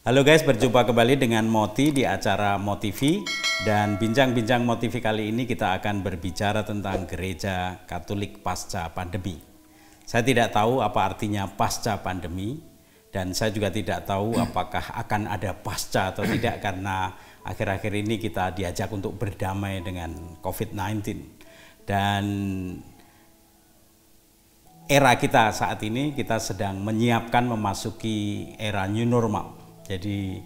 Halo guys, berjumpa kembali dengan Moti di acara Motivi. Dan bincang-bincang Motivi kali ini kita akan berbicara tentang gereja Katolik pasca pandemi. Saya tidak tahu apa artinya pasca pandemi, dan saya juga tidak tahu apakah akan ada pasca atau tidak, karena akhir-akhir ini kita diajak untuk berdamai dengan COVID-19. Dan era kita saat ini, kita sedang menyiapkan memasuki era new normal. Jadi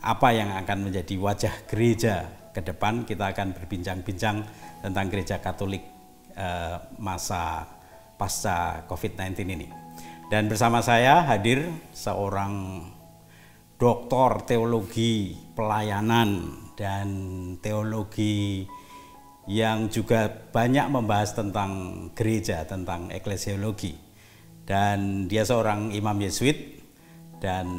apa yang akan menjadi wajah gereja ke depan, kita akan berbincang-bincang tentang gereja Katolik masa pasca COVID-19 ini. Dan bersama saya hadir seorang doktor teologi pelayanan dan teologi yang juga banyak membahas tentang gereja, tentang eklesiologi. Dan dia seorang imam Yesuit dan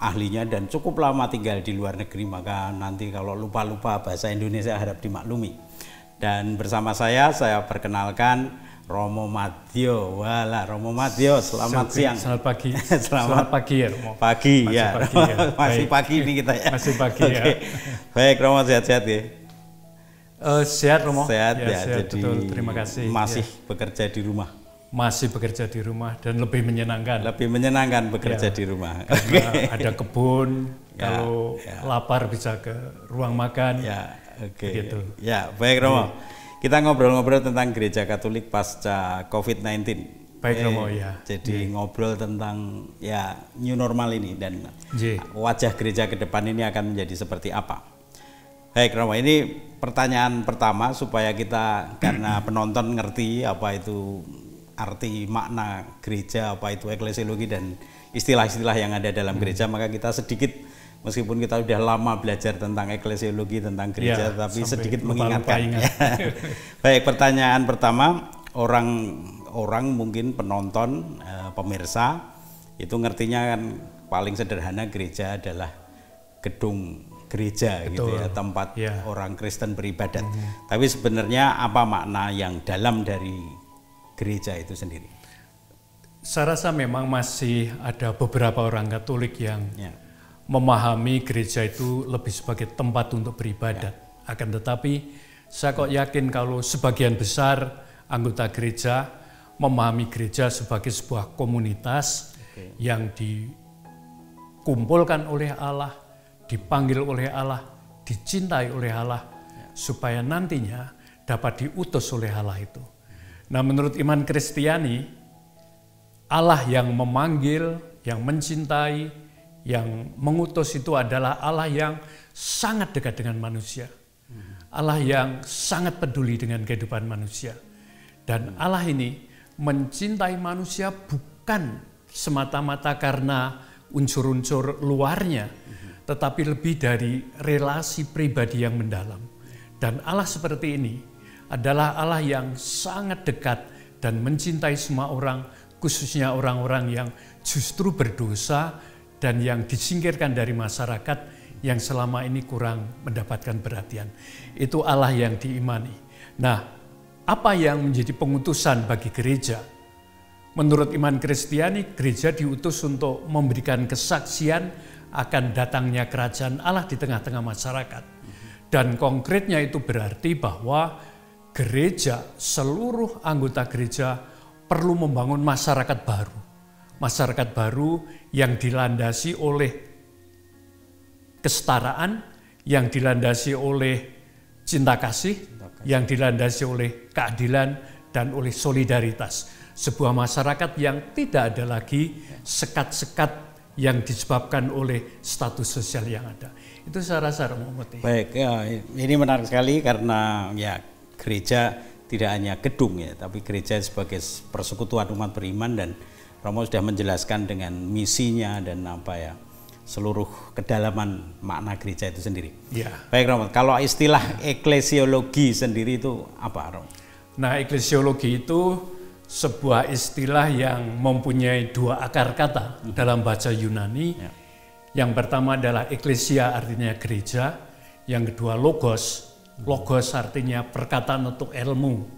ahlinya, dan cukup lama tinggal di luar negeri, maka nanti kalau lupa-lupa bahasa Indonesia harap dimaklumi. Dan bersama saya perkenalkan Romo Madyo. Wala, Romo Madyo, selamat siang. Selamat pagi. Selamat pagi ya, Romo. Pagi ya. Pagi, ya. Masih pagi ini kita ya. Masih pagi ya. Baik, Romo, sehat-sehat ya. Sehat, Romo. Sehat ya. Sehat, jadi betul. Terima kasih. Masih bekerja di rumah. Masih bekerja di rumah dan lebih menyenangkan. Lebih menyenangkan bekerja di rumah. Karena ada kebun, kalau lapar bisa ke ruang makan. Ya, oke. Gitu. Ya, baik Romo. Kita ngobrol-ngobrol tentang gereja Katolik pasca COVID-19. Baik Romo, ya. Jadi ngobrol tentang ya new normal ini dan wajah gereja ke depan ini akan menjadi seperti apa. Baik Romo, ini pertanyaan pertama supaya kita, karena penonton ngerti apa itu arti makna gereja, apa itu eklesiologi dan istilah-istilah yang ada dalam gereja, maka kita sedikit, meskipun kita sudah lama belajar tentang eklesiologi, tentang gereja, tapi sedikit mengingatkan. Baik, pertanyaan pertama, orang mungkin penonton, pemirsa itu ngertinya kan paling sederhana gereja adalah gedung gereja. Betul. Gitu ya, tempat orang Kristen beribadat. Tapi sebenarnya apa makna yang dalam dari gereja itu sendiri? Saya rasa memang masih ada beberapa orang Katolik yang memahami gereja itu lebih sebagai tempat untuk beribadat. Akan tetapi saya kok yakin kalau sebagian besar anggota gereja memahami gereja sebagai sebuah komunitas yang dikumpulkan oleh Allah, dipanggil oleh Allah, dicintai oleh Allah, supaya nantinya dapat diutus oleh Allah itu. Nah, menurut iman Kristiani, Allah yang memanggil, yang mencintai, yang mengutus itu adalah Allah yang sangat dekat dengan manusia. Allah yang sangat peduli dengan kehidupan manusia. Dan Allah ini mencintai manusia bukan semata-mata karena unsur-unsur luarnya, tetapi lebih dari relasi pribadi yang mendalam. Dan Allah seperti ini adalah Allah yang sangat dekat dan mencintai semua orang, khususnya orang-orang yang justru berdosa dan yang disingkirkan dari masyarakat yang selama ini kurang mendapatkan perhatian. Itu Allah yang diimani. Nah, apa yang menjadi pengutusan bagi gereja? Menurut iman Kristiani, gereja diutus untuk memberikan kesaksian akan datangnya kerajaan Allah di tengah-tengah masyarakat. Dan konkretnya itu berarti bahwa gereja, seluruh anggota gereja perlu membangun masyarakat baru. Masyarakat baru yang dilandasi oleh kesetaraan, yang dilandasi oleh cinta kasih, yang dilandasi oleh keadilan dan oleh solidaritas. Sebuah masyarakat yang tidak ada lagi sekat-sekat yang disebabkan oleh status sosial yang ada. Itu saya rasa, Romo Moti. Baik, ya, ini menarik sekali karena gereja tidak hanya gedung ya, tapi gereja sebagai persekutuan umat beriman, dan Romo sudah menjelaskan dengan misinya dan seluruh kedalaman makna gereja itu sendiri. Baik Romo, kalau istilah eklesiologi sendiri itu apa, Romo? Nah, eklesiologi itu sebuah istilah yang mempunyai dua akar kata dalam bahasa Yunani. Yang pertama adalah eklesia, artinya gereja. Yang kedua logos. Logos artinya perkataan untuk ilmu.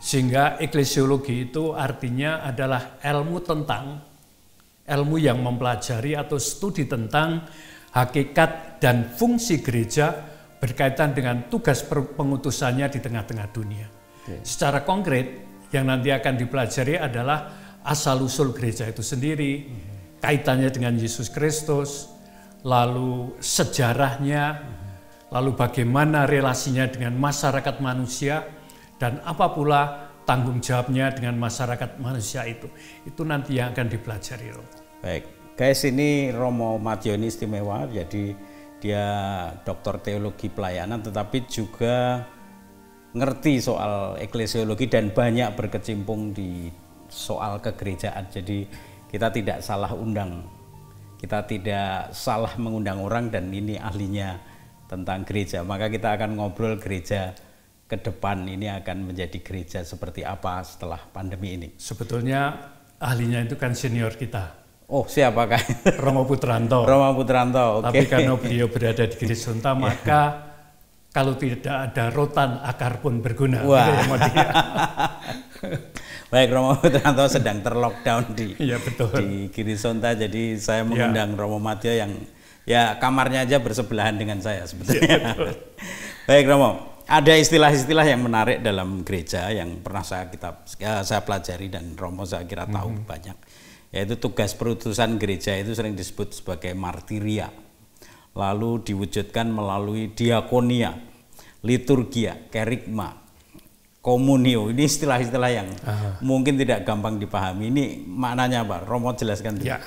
Sehingga eklesiologi itu artinya adalah ilmu tentang ilmu yang mempelajari atau studi tentang hakikat dan fungsi gereja berkaitan dengan tugas pengutusannya di tengah-tengah dunia. Secara konkret, yang nanti akan dipelajari adalah asal-usul gereja itu sendiri, kaitannya dengan Yesus Kristus, lalu sejarahnya, lalu bagaimana relasinya dengan masyarakat manusia, dan apa pula tanggung jawabnya dengan masyarakat manusia itu. Itu nanti yang akan dipelajari. Baik, guys, ini Romo Matteo ini istimewa, jadi dia doktor teologi pelayanan tetapi juga ngerti soal eklesiologi dan banyak berkecimpung di soal kegerejaan. Jadi kita tidak salah undang, kita tidak salah mengundang orang, dan ini ahlinya tentang gereja. Maka kita akan ngobrol gereja ke depan ini akan menjadi gereja seperti apa setelah pandemi ini. Sebetulnya ahlinya itu kan senior kita. Oh, siapakah? Romo Putranto. Romo Putranto, oke. Tapi karena beliau berada di Gereja maka kalau tidak ada rotan, akar pun berguna. Wah. Baik, Romo Putranto sedang terlockdown di Girisonta, jadi saya mengundang Romo Matteo yang ya kamarnya aja bersebelahan dengan saya sebetulnya. Baik, Romo, ada istilah-istilah yang menarik dalam gereja yang pernah saya pelajari dan Romo saya kira tahu banyak, yaitu tugas perutusan gereja itu sering disebut sebagai martiria, lalu diwujudkan melalui diakonia, liturgia, kerigma, komunio. Ini istilah-istilah yang mungkin tidak gampang dipahami. Ini maknanya apa? Romo jelaskan dulu. Ya,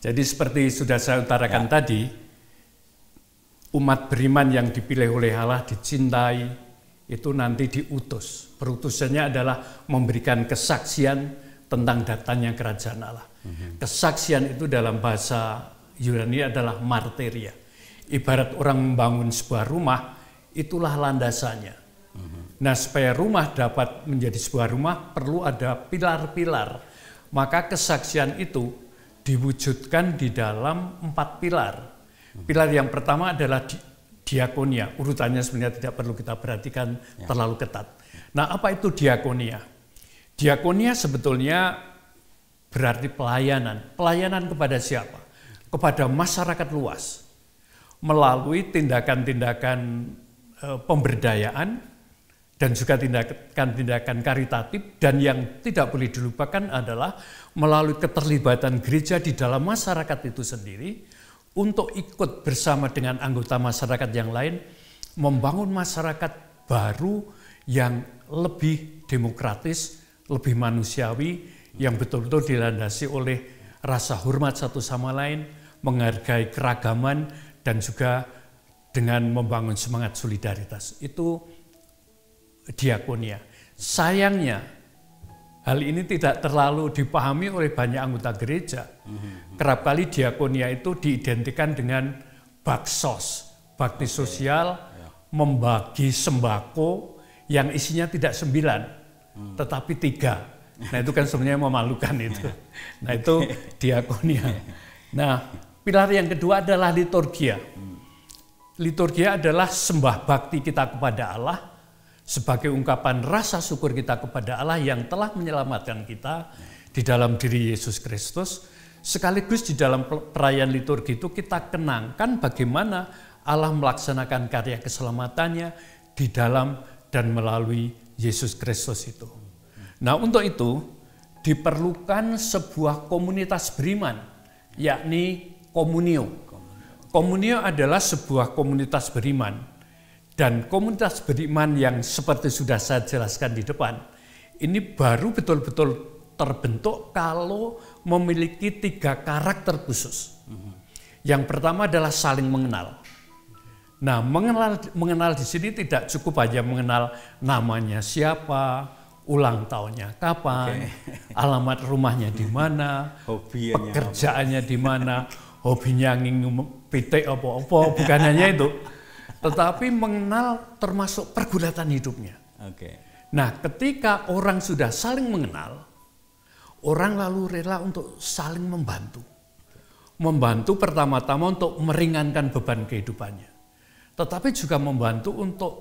jadi seperti sudah saya utarakan tadi, umat beriman yang dipilih oleh Allah, dicintai, itu nanti diutus. Perutusannya adalah memberikan kesaksian tentang datangnya kerajaan Allah. Kesaksian itu dalam bahasa Yunani adalah martiria. Ibarat orang membangun sebuah rumah, itulah landasannya. Nah, supaya rumah dapat menjadi sebuah rumah perlu ada pilar-pilar. Maka kesaksian itu diwujudkan di dalam 4 pilar. Pilar yang pertama adalah diakonia. Urutannya sebenarnya tidak perlu kita perhatikan terlalu ketat. Nah, apa itu diakonia? Diakonia sebetulnya berarti pelayanan. Pelayanan kepada siapa? Kepada masyarakat luas. Melalui tindakan-tindakan pemberdayaan dan juga tindakan-tindakan karitatif, dan yang tidak boleh dilupakan adalah melalui keterlibatan gereja di dalam masyarakat itu sendiri untuk ikut bersama dengan anggota masyarakat yang lain membangun masyarakat baru yang lebih demokratis, lebih manusiawi, yang betul-betul dilandasi oleh rasa hormat satu sama lain, menghargai keragaman, dan juga dengan membangun semangat solidaritas. Itu diakonia. Sayangnya hal ini tidak terlalu dipahami oleh banyak anggota gereja. Kerap kali diakonia itu diidentikan dengan baksos, bakti sosial, membagi sembako yang isinya tidak 9, tetapi 3. Nah, itu kan sebenarnya memalukan itu. Nah, itu diakonia. Nah, pilar yang kedua adalah liturgia. Liturgia adalah sembah bakti kita kepada Allah sebagai ungkapan rasa syukur kita kepada Allah yang telah menyelamatkan kita di dalam diri Yesus Kristus. Sekaligus di dalam perayaan liturgi itu kita kenangkan bagaimana Allah melaksanakan karya keselamatannya di dalam dan melalui Yesus Kristus itu. Nah, untuk itu diperlukan sebuah komunitas beriman, yakni komunio. Komunio adalah sebuah komunitas beriman, dan komunitas beriman yang seperti sudah saya jelaskan di depan, ini baru betul-betul terbentuk kalau memiliki 3 karakter khusus. Yang pertama adalah saling mengenal. Nah, mengenal di sini tidak cukup hanya mengenal namanya siapa, ulang tahunnya kapan, alamat rumahnya di mana, pekerjaannya di mana, hobinya nginum pitik apa-apa, bukan hanya itu. Tetapi mengenal termasuk pergulatan hidupnya. Nah, ketika orang sudah saling mengenal, orang lalu rela untuk saling membantu. Membantu pertama-tama untuk meringankan beban kehidupannya. Tetapi juga membantu untuk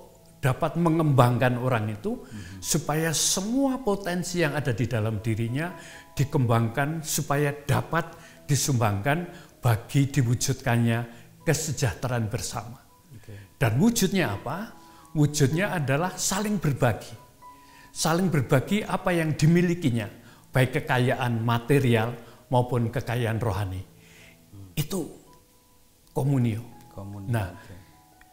dapat mengembangkan orang itu supaya semua potensi yang ada di dalam dirinya dikembangkan supaya dapat disumbangkan bagi diwujudkannya kesejahteraan bersama. Dan wujudnya apa? Wujudnya adalah saling berbagi. Saling berbagi apa yang dimilikinya, baik kekayaan material maupun kekayaan rohani. Itu komunio. Nah,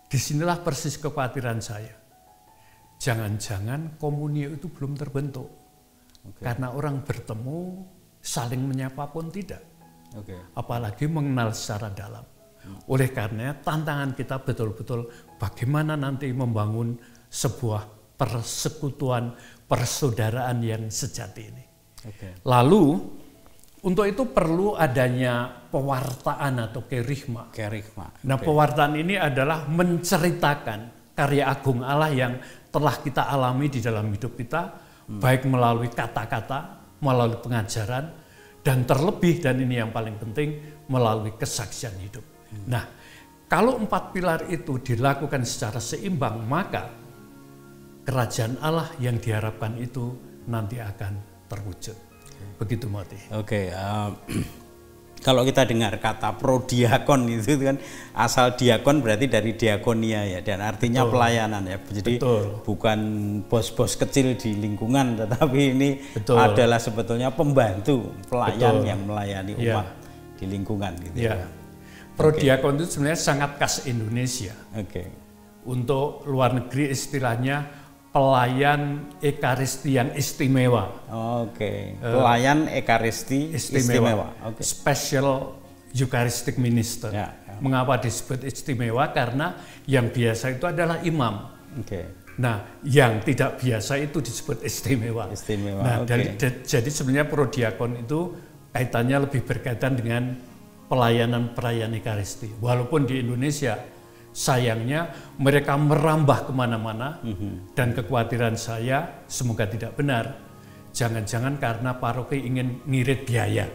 disinilah persis kekhawatiran saya. Jangan-jangan komunio itu belum terbentuk. Karena orang bertemu, saling menyapa pun tidak. Apalagi mengenal secara dalam. Oleh karena tantangan kita betul-betul bagaimana nanti membangun sebuah persekutuan, persaudaraan yang sejati ini. Lalu untuk itu perlu adanya pewartaan atau kerigma. Nah, pewartaan ini adalah menceritakan karya agung Allah yang telah kita alami di dalam hidup kita, baik melalui kata-kata, melalui pengajaran, dan terlebih, dan ini yang paling penting, melalui kesaksian hidup. Nah, kalau 4 pilar itu dilakukan secara seimbang, maka kerajaan Allah yang diharapkan itu nanti akan terwujud. Begitu, Moti. Kalau kita dengar kata prodiakon itu kan, asal diakon berarti dari diakonia ya, dan artinya pelayanan ya. Jadi bukan bos-bos kecil di lingkungan, tetapi ini adalah sebetulnya pembantu, pelayan yang melayani umat di lingkungan gitu ya. Prodiakon itu sebenarnya sangat khas Indonesia. Untuk luar negeri istilahnya pelayan ekaristi yang istimewa. Pelayan ekaristi istimewa. Special Eucharistic Minister. Mengapa disebut istimewa? Karena yang biasa itu adalah imam. Nah, yang tidak biasa itu disebut istimewa. Nah, jadi sebenarnya prodiakon itu kaitannya lebih berkaitan dengan pelayanan ekaristi. Walaupun di Indonesia sayangnya mereka merambah kemana-mana, dan kekhawatiran saya semoga tidak benar. Jangan-jangan karena paroki ingin ngirit biaya,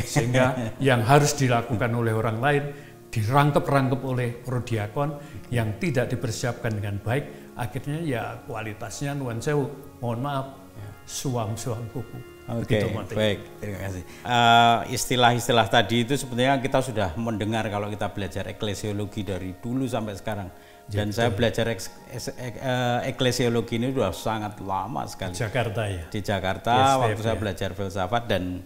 sehingga yang harus dilakukan oleh orang lain dirangkep-rangkep oleh prodiakon yang tidak dipersiapkan dengan baik. Akhirnya ya kualitasnya nuwun sewu, mohon maaf, suam-suam kuku. Baik, terima kasih. Istilah-istilah tadi itu sebenarnya kita sudah mendengar kalau kita belajar eklesiologi dari dulu sampai sekarang. Dan saya belajar eklesiologi ini sudah sangat lama sekali. Di Jakarta waktu saya belajar filsafat. Dan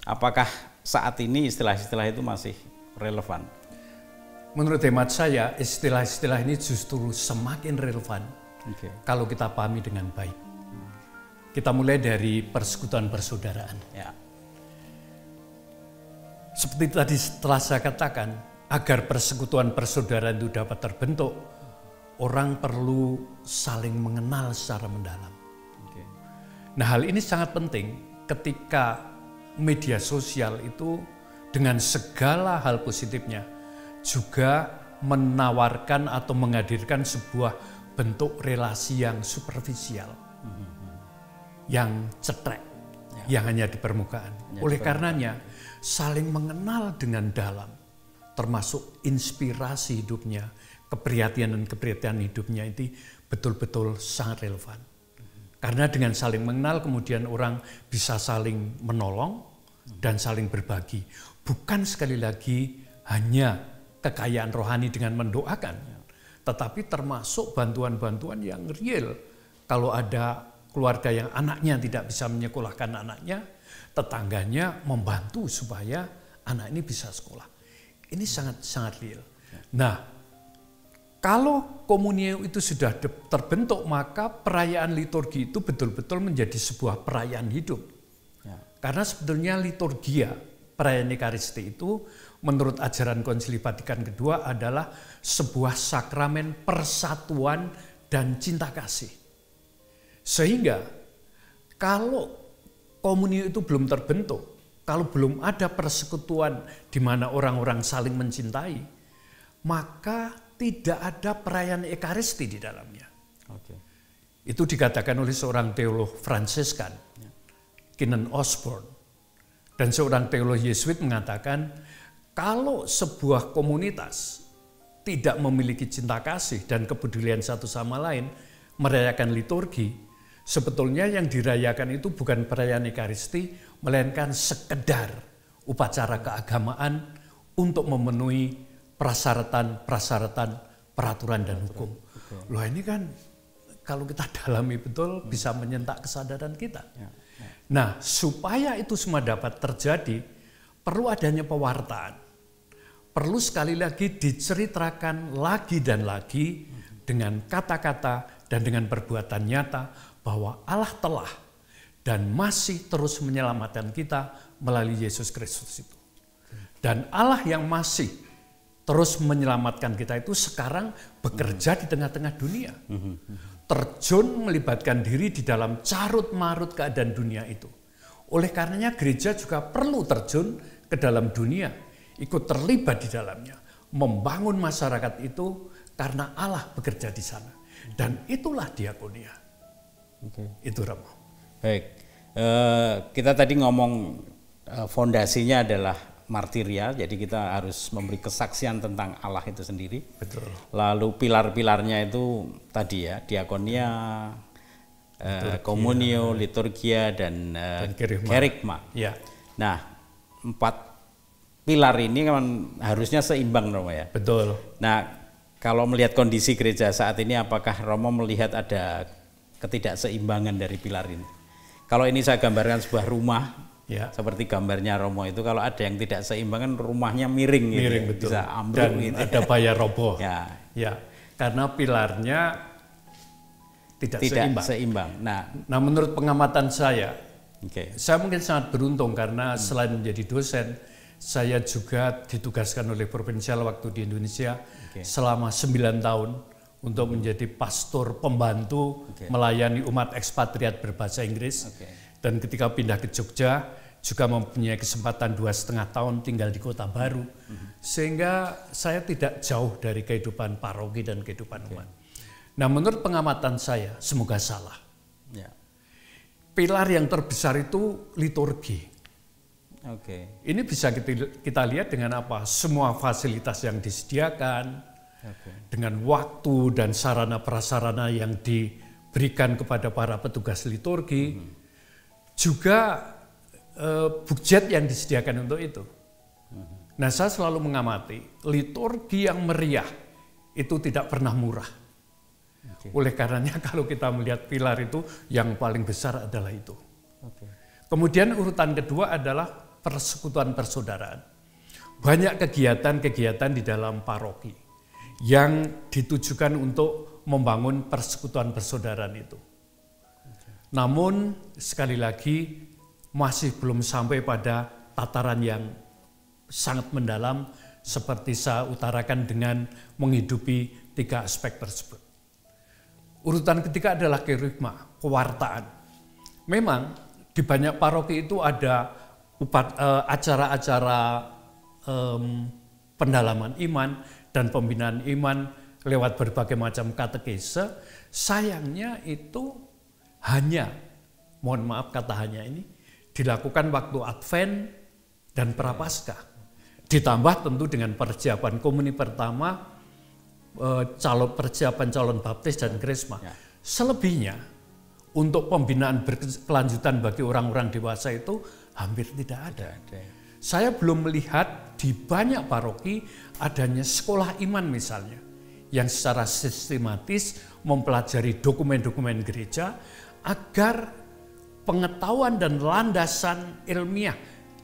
apakah saat ini istilah-istilah itu masih relevan? Menurut hemat saya, istilah-istilah ini justru semakin relevan kalau kita pahami dengan baik. Kita mulai dari persekutuan persaudaraan. Seperti tadi setelah saya katakan, agar persekutuan persaudaraan itu dapat terbentuk, orang perlu saling mengenal secara mendalam. Nah, hal ini sangat penting ketika media sosial itu dengan segala hal positifnya juga menawarkan atau menghadirkan sebuah bentuk relasi yang superficial, yang cetrek, yang hanya di permukaan. Oleh karenanya, saling mengenal dengan dalam, termasuk inspirasi hidupnya, keprihatinan hidupnya itu betul-betul sangat relevan. Karena dengan saling mengenal, kemudian orang bisa saling menolong dan saling berbagi. Bukan sekali lagi hanya kekayaan rohani dengan mendoakan, tetapi termasuk bantuan-bantuan yang real. Kalau ada keluarga yang anaknya tidak bisa menyekolahkan anaknya, tetangganya membantu supaya anak ini bisa sekolah. Ini sangat-sangat real. Nah, kalau komunio itu sudah terbentuk, maka perayaan liturgi itu betul-betul menjadi sebuah perayaan hidup. Karena sebetulnya liturgia, perayaan Ekaristi itu menurut ajaran Konsili Vatikan II adalah sebuah sakramen persatuan dan cinta kasih. Sehingga kalau komunio itu belum terbentuk, kalau belum ada persekutuan di mana orang-orang saling mencintai, maka tidak ada perayaan Ekaristi di dalamnya. Itu dikatakan oleh seorang teolog Fransiskan, Keenan Osborne, dan seorang teolog Yesuit mengatakan kalau sebuah komunitas tidak memiliki cinta kasih dan kepedulian satu sama lain merayakan liturgi, sebetulnya yang dirayakan itu bukan perayaan Ekaristi, melainkan sekedar upacara keagamaan untuk memenuhi persyaratan peraturan dan hukum. Loh ini kan kalau kita dalami betul bisa menyentak kesadaran kita. Nah, supaya itu semua dapat terjadi, perlu adanya pewartaan. Perlu sekali lagi diceritakan lagi dan lagi dengan kata-kata dan dengan perbuatan nyata bahwa Allah telah dan masih terus menyelamatkan kita melalui Yesus Kristus itu. Dan Allah yang masih terus menyelamatkan kita itu sekarang bekerja di tengah-tengah dunia. Terjun melibatkan diri di dalam carut-marut keadaan dunia itu. Oleh karenanya gereja juga perlu terjun ke dalam dunia, ikut terlibat di dalamnya, membangun masyarakat itu karena Allah bekerja di sana. Dan itulah diakonia. Itu Romo. Baik, kita tadi ngomong fondasinya adalah martiria, jadi kita harus memberi kesaksian tentang Allah itu sendiri. Betul. Lalu pilar-pilarnya itu tadi ya, diakonia, komunio, liturgia, dan kerigma. Ya. Nah, 4 pilar ini kan harusnya seimbang, Romo ya. Betul. Nah, kalau melihat kondisi gereja saat ini, apakah Romo melihat ada ketidakseimbangan dari pilar ini? Kalau ini saya gambarkan sebuah rumah, ya, seperti gambarnya Romo itu, kalau ada yang tidak seimbang kan rumahnya miring gitu, betul. Bisa ambruk dan gitu. ada bahaya roboh. Ya, karena pilarnya tidak seimbang. Nah, menurut pengamatan saya, saya mungkin sangat beruntung karena selain menjadi dosen, saya juga ditugaskan oleh Provinsial waktu di Indonesia selama 9 tahun untuk menjadi pastor pembantu melayani umat ekspatriat berbahasa Inggris. Dan ketika pindah ke Jogja juga mempunyai kesempatan 2,5 tahun tinggal di kota baru, sehingga saya tidak jauh dari kehidupan paroki dan kehidupan umat. Nah, menurut pengamatan saya, semoga salah. Pilar yang terbesar itu liturgi. Ini bisa kita lihat dengan apa? Semua fasilitas yang disediakan, dengan waktu dan sarana prasarana yang diberikan kepada para petugas liturgi. Juga budget yang disediakan untuk itu. Nah, saya selalu mengamati liturgi yang meriah itu tidak pernah murah. Oleh karenanya kalau kita melihat pilar itu yang paling besar adalah itu. Kemudian urutan kedua adalah persekutuan persaudaraan. Banyak kegiatan-kegiatan di dalam paroki yang ditujukan untuk membangun persekutuan persaudaraan itu. Namun sekali lagi masih belum sampai pada tataran yang sangat mendalam seperti saya utarakan dengan menghidupi 3 aspek tersebut. Urutan ketiga adalah kerigma, pewartaan. Memang di banyak paroki itu ada acara-acara pendalaman iman dan pembinaan iman lewat berbagai macam katekese. Sayangnya itu hanya, mohon maaf kata hanya ini, dilakukan waktu Advent dan Prapaskah. Ditambah tentu dengan persiapan komuni pertama, persiapan calon baptis dan krisma. Selebihnya, untuk pembinaan berkelanjutan bagi orang-orang dewasa itu hampir tidak ada. Saya belum melihat di banyak paroki adanya sekolah iman misalnya, yang secara sistematis mempelajari dokumen-dokumen gereja, agar pengetahuan dan landasan ilmiah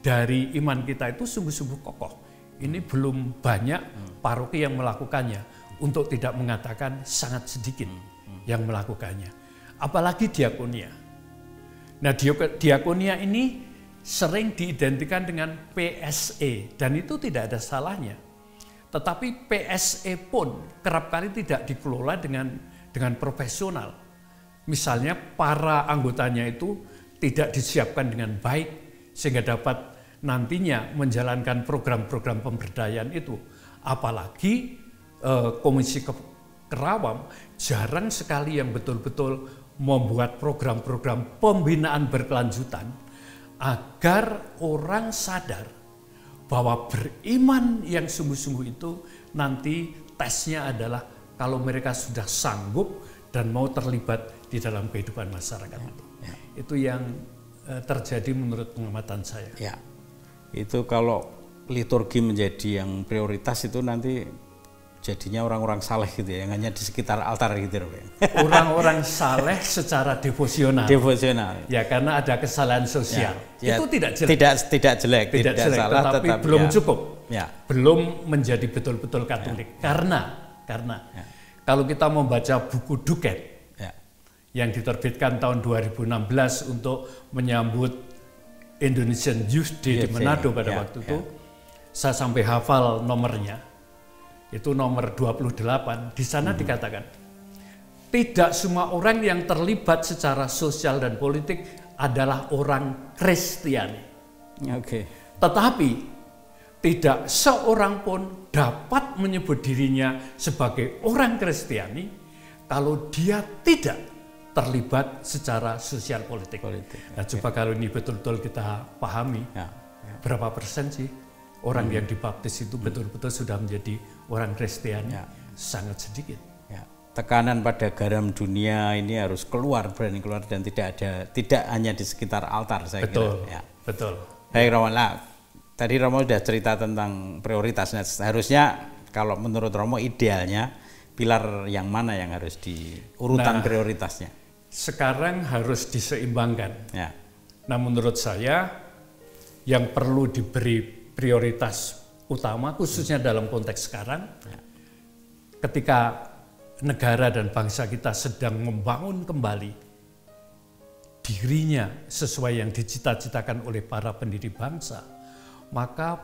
dari iman kita itu sungguh-sungguh kokoh. Ini belum banyak paroki yang melakukannya, untuk tidak mengatakan sangat sedikit yang melakukannya. Apalagi diakonia. Nah, diakonia ini sering diidentikan dengan PSE dan itu tidak ada salahnya. Tetapi PSE pun kerap kali tidak dikelola dengan profesional. Misalnya para anggotanya itu tidak disiapkan dengan baik sehingga dapat nantinya menjalankan program-program pemberdayaan itu. Apalagi Komisi Kerawam jarang sekali yang betul-betul membuat program-program pembinaan berkelanjutan agar orang sadar bahwa beriman yang sungguh-sungguh itu nanti tesnya adalah kalau mereka sudah sanggup dan mau terlibat di dalam kehidupan masyarakat itu. Itu yang terjadi menurut pengamatan saya. Itu kalau liturgi menjadi yang prioritas itu nanti jadinya orang-orang saleh gitu ya, yang hanya di sekitar altar gitu. Orang-orang saleh secara devosional. Devosional. Ya, karena ada kesalahan sosial. Ya, itu tidak jelek. Tidak jelek, tidak jelek, salah, tetapi belum cukup. Ya. Belum menjadi betul-betul Katolik. Ya. Karena ya, kalau kita membaca buku Duket ya, yang diterbitkan tahun 2016 untuk menyambut Indonesian Youth Day di Manado pada waktu itu, saya sampai hafal nomornya. Itu nomor 28, di sana dikatakan tidak semua orang yang terlibat secara sosial dan politik adalah orang Kristiani. Tetapi tidak seorang pun dapat menyebut dirinya sebagai orang Kristiani kalau dia tidak terlibat secara sosial politik. Nah, coba kalau ini betul-betul kita pahami, berapa persen sih orang yang dibaptis itu betul-betul sudah menjadi orang Kristiani? Sangat sedikit. Tekanan pada garam dunia ini harus berani keluar dan tidak hanya di sekitar altar, saya kira. Betul. Baik Romo, tadi Romo sudah cerita tentang prioritasnya. Harusnya kalau menurut Romo idealnya pilar yang mana yang harus di urutan prioritasnya? Sekarang harus diseimbangkan. Nah, menurut saya yang perlu diberi prioritas utama khususnya dalam konteks sekarang, ketika negara dan bangsa kita sedang membangun kembali dirinya sesuai yang dicita-citakan oleh para pendiri bangsa, maka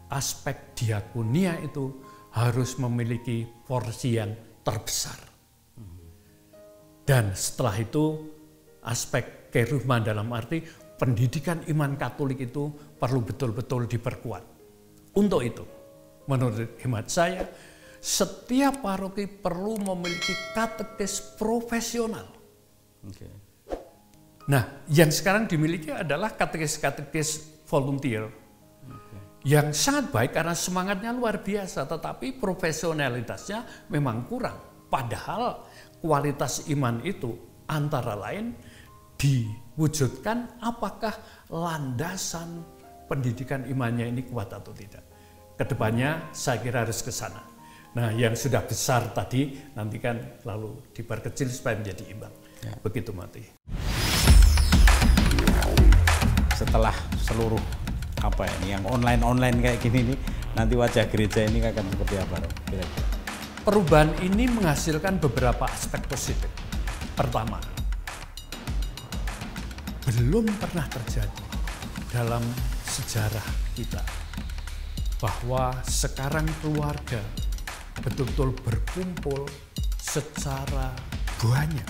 aspek diakonia itu harus memiliki porsi yang terbesar. Dan setelah itu aspek kerugma dalam arti pendidikan iman Katolik itu perlu betul-betul diperkuat. Untuk itu, menurut hemat saya, setiap paroki perlu memiliki katekis profesional. Nah, yang sekarang dimiliki adalah katekis-katekis volunteer. Yang sangat baik karena semangatnya luar biasa, tetapi profesionalitasnya memang kurang. Padahal kualitas iman itu antara lain diwujudkan apakah landasan pendidikan imannya ini kuat atau tidak. Kedepannya saya kira harus ke sana. Nah, yang sudah besar tadi nanti kan lalu diperkecil supaya menjadi imbang. Begitu Mati. Setelah seluruh yang online kayak gini nih, nanti wajah gereja ini akan seperti apa, kira-kira? Perubahan ini menghasilkan beberapa aspek positif. Pertama, belum pernah terjadi dalam sejarah kita bahwa sekarang keluarga betul-betul berkumpul secara banyak